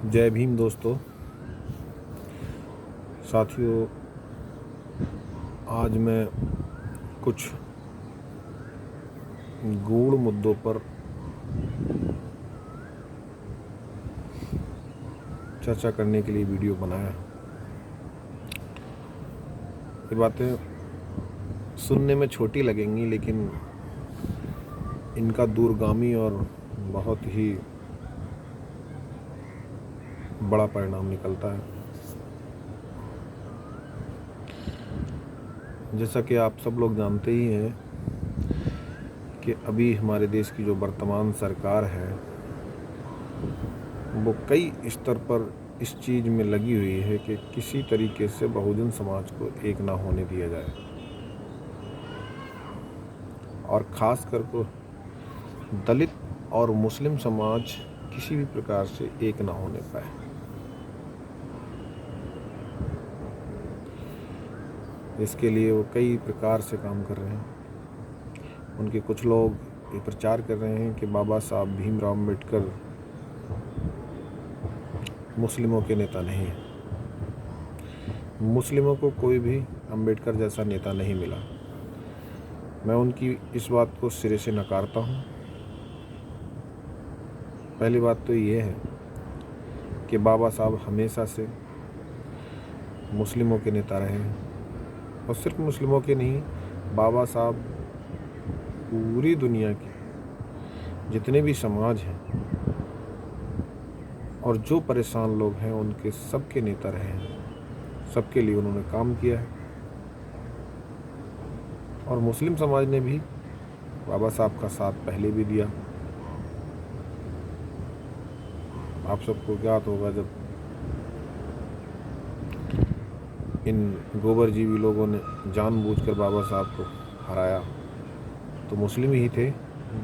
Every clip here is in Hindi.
जय भीम दोस्तों। साथियों, आज मैं कुछ गूढ़ मुद्दों पर चर्चा करने के लिए वीडियो बनाया। ये बातें सुनने में छोटी लगेंगी, लेकिन इनका दूरगामी और बहुत ही बड़ा परिणाम निकलता है। जैसा कि आप सब लोग जानते ही हैं कि अभी हमारे देश की जो वर्तमान सरकार है वो कई स्तर पर इस चीज़ में लगी हुई है कि किसी तरीके से बहुजन समाज को एक ना होने दिया जाए, और ख़ास कर को दलित और मुस्लिम समाज किसी भी प्रकार से एक ना होने पाए। इसके लिए वो कई प्रकार से काम कर रहे हैं। उनके कुछ लोग ये प्रचार कर रहे हैं कि बाबा साहब भीमराव अम्बेडकर मुस्लिमों के नेता नहीं हैं। मुस्लिमों को कोई भी अम्बेडकर जैसा नेता नहीं मिला। मैं उनकी इस बात को सिरे से नकारता हूँ। पहली बात तो ये है कि बाबा साहब हमेशा से मुस्लिमों के नेता रहे हैं, और सिर्फ मुस्लिमों के नहीं, बाबा साहब पूरी दुनिया के जितने भी समाज हैं और जो परेशान लोग हैं उनके सबके नेता रहे हैं। सबके लिए उन्होंने काम किया है, और मुस्लिम समाज ने भी बाबा साहब का साथ पहले भी दिया। आप सबको ज्ञात होगा, जब इन गोबरजीवी लोगों ने जानबूझकर बाबा साहब को हराया, तो मुस्लिम ही थे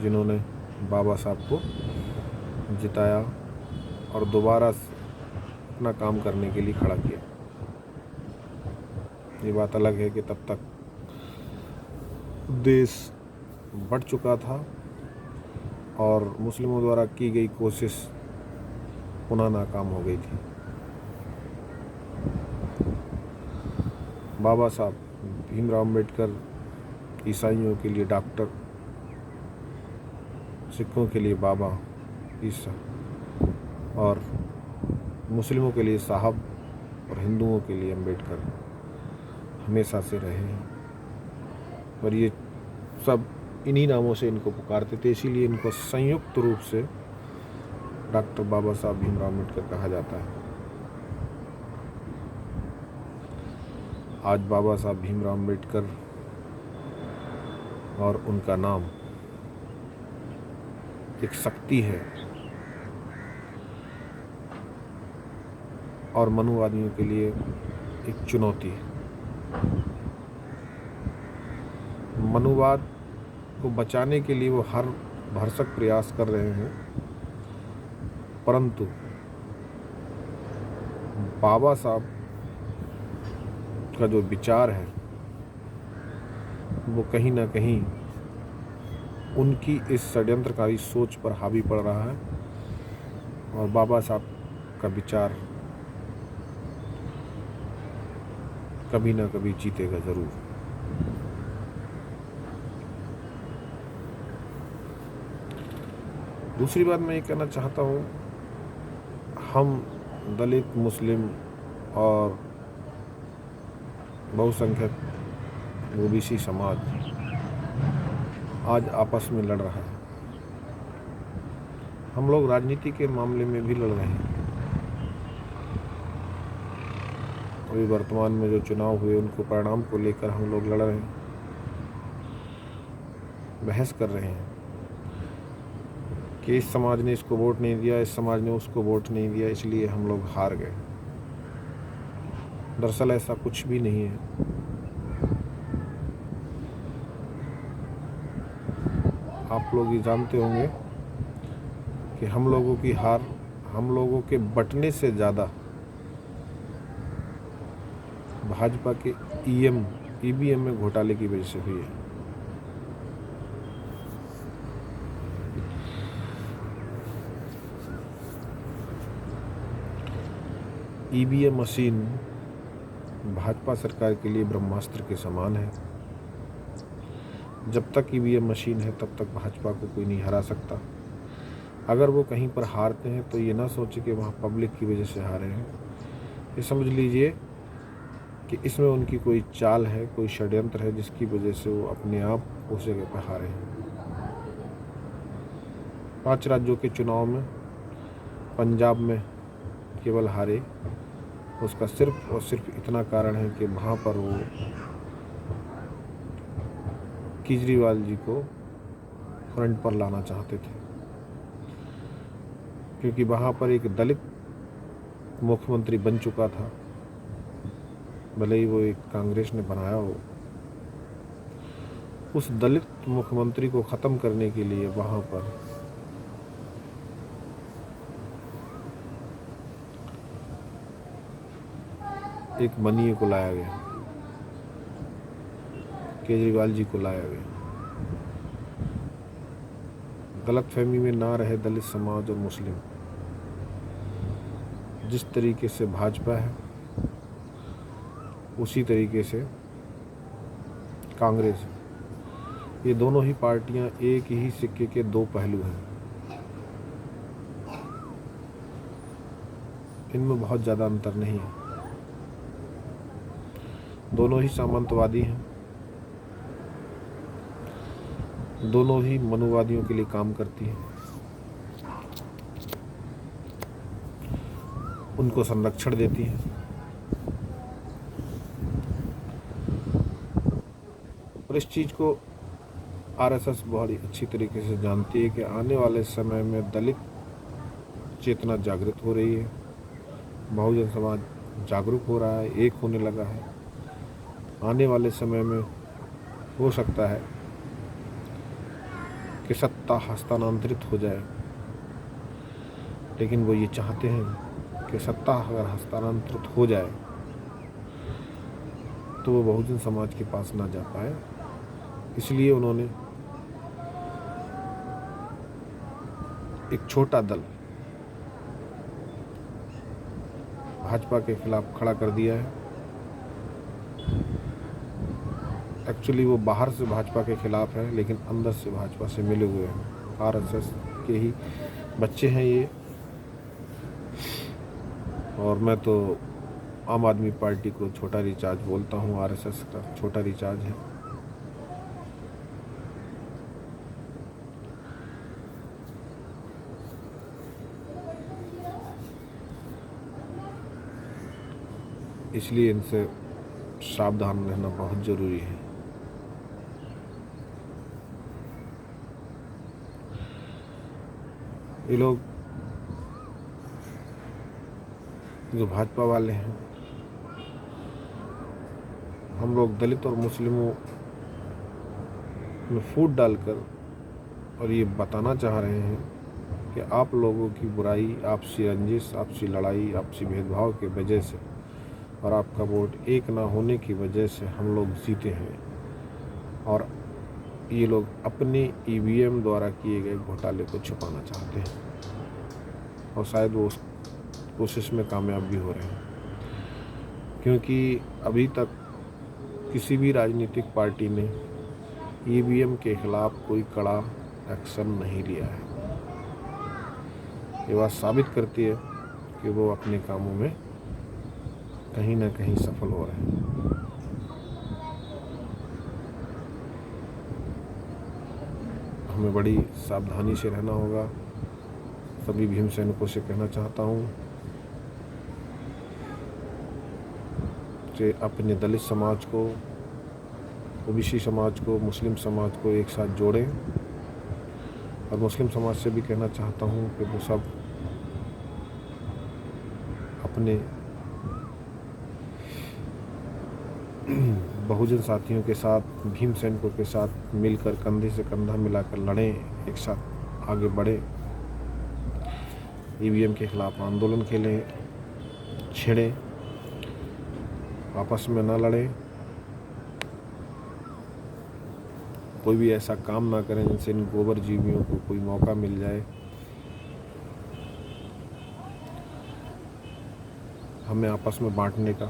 जिन्होंने बाबा साहब को जिताया और दोबारा अपना काम करने के लिए खड़ा किया। ये बात अलग है कि तब तक देश बढ़ चुका था और मुस्लिमों द्वारा की गई कोशिश पुनः नाकाम हो गई थी। बाबा साहब भीमराव अम्बेडकर ईसाइयों के लिए डॉक्टर, सिखों के लिए बाबा ईसा, और मुस्लिमों के लिए साहब, और हिंदुओं के लिए अम्बेडकर हमेशा से रहे हैं। और ये सब इन्हीं नामों से इनको पुकारते थे, इसीलिए इनको संयुक्त रूप से डॉक्टर बाबा साहब भीमराव अम्बेडकर कहा जाता है। आज बाबा साहब भीमराव अम्बेडकर और उनका नाम एक शक्ति है, और मनुवादियों के लिए एक चुनौती है। मनुवाद को बचाने के लिए वो हर भरसक प्रयास कर रहे हैं, परंतु बाबा साहब का जो विचार है वो कहीं ना कहीं उनकी इस षड्यंत्रकारी सोच पर हावी पड़ रहा है, और बाबा साहब का विचार कभी ना कभी जीतेगा ज़रूर। दूसरी बात मैं ये कहना चाहता हूँ, हम दलित, मुस्लिम और बहुसंख्यक ओबीसी समाज आज आपस में लड़ रहा है। हम लोग राजनीति के मामले में भी लड़ रहे हैं। अभी वर्तमान में जो चुनाव हुए उनको परिणाम को लेकर हम लोग लड़ रहे हैं, बहस कर रहे हैं कि इस समाज ने इसको वोट नहीं दिया, इस समाज ने उसको वोट नहीं दिया, इसलिए हम लोग हार गए। दरअसल ऐसा कुछ भी नहीं है। आप लोग ये जानते होंगे कि हम लोगों की हार हम लोगों के बंटने से ज़्यादा भाजपा के ईवीएम में घोटाले की वजह से हुई है। ईवीएम मशीन भाजपा सरकार के लिए ब्रह्मास्त्र के समान है। जब तक ईवीएम मशीन है तब तक भाजपा को कोई नहीं हरा सकता। अगर वो कहीं पर हारते हैं तो ये ना सोचे कि वहाँ पब्लिक की वजह से हारे हैं, ये समझ लीजिए कि इसमें उनकी कोई चाल है, कोई षड्यंत्र है जिसकी वजह से वो अपने आप उस जगह पर हारे हैं। 5 राज्यों के चुनाव में पंजाब में केवल हारे, उसका सिर्फ और सिर्फ इतना कारण है कि वहाँ पर वो केजरीवाल जी को फ्रंट पर लाना चाहते थे, क्योंकि वहाँ पर एक दलित मुख्यमंत्री बन चुका था, भले ही वो एक कांग्रेस ने बनाया हो। उस दलित मुख्यमंत्री को ख़त्म करने के लिए वहाँ पर एक मनीय को लाया गया, केजरीवाल जी को लाया गया। गलतफहमी में ना रहे दलित समाज और मुस्लिम। जिस तरीके से भाजपा है उसी तरीके से कांग्रेस है। ये दोनों ही पार्टियां एक ही सिक्के के दो पहलू हैं। इनमें बहुत ज़्यादा अंतर नहीं है। दोनों ही सामंतवादी हैं, दोनों ही मनुवादियों के लिए काम करती हैं, उनको संरक्षण देती हैं। और इस चीज़ को आरएसएस बहुत ही अच्छी तरीके से जानती है कि आने वाले समय में दलित चेतना जागृत हो रही है, बहुजन समाज जागरूक हो रहा है, एक होने लगा है। आने वाले समय में हो सकता है कि सत्ता हस्तांतरित हो जाए, लेकिन वो ये चाहते हैं कि सत्ता अगर हस्तांतरित हो जाए तो वो बहुजन समाज के पास ना जा पाए। इसलिए उन्होंने एक छोटा दल भाजपा के खिलाफ खड़ा कर दिया है। एक्चुअली वो बाहर से भाजपा के खिलाफ है, लेकिन अंदर से भाजपा से मिले हुए हैं। आरएसएस के ही बच्चे हैं ये। और मैं तो आम आदमी पार्टी को छोटा रिचार्ज बोलता हूँ, आरएसएस का छोटा रिचार्ज है। इसलिए इनसे सावधान रहना बहुत ज़रूरी है। ये लोग जो भाजपा वाले हैं, हम लोग दलित और मुस्लिमों में फूट डालकर और ये बताना चाह रहे हैं कि आप लोगों की बुराई, आपसी रंजिश, आपसी लड़ाई, आपसी भेदभाव के वजह से और आपका वोट एक ना होने की वजह से हम लोग जीते हैं। और ये लोग अपने ईवीएम द्वारा किए गए घोटाले को छुपाना चाहते हैं, और शायद वो उस कोशिश में कामयाब भी हो रहे हैं, क्योंकि अभी तक किसी भी राजनीतिक पार्टी ने ईवीएम के खिलाफ कोई कड़ा एक्शन नहीं लिया है। ये बात साबित करती है कि वो अपने कामों में कहीं ना कहीं सफल हो रहे हैं। हमें बड़ी सावधानी से रहना होगा। सभी भीम सैनिकों से कहना चाहता हूँ कि अपने दलित समाज को, ओबीसी समाज को, मुस्लिम समाज को एक साथ जोड़ें। और मुस्लिम समाज से भी कहना चाहता हूँ कि वो सब अपने बहुजन साथियों के साथ, भीम सैनिकों के साथ मिलकर कंधे से कंधा मिलाकर लड़ें, एक साथ आगे बढ़ें, ईवीएम के खिलाफ आंदोलन खेलें, छेड़ें, आपस में ना लड़ें, कोई भी ऐसा काम ना करें जिनसे इन गोबर जीवियों को कोई मौका मिल जाए। हमें आपस में बांटने का।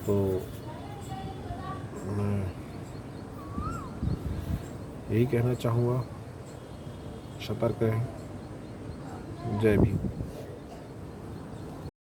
तो मैं यही कहना चाहूँगा, सतर्क रहें। जय भीम।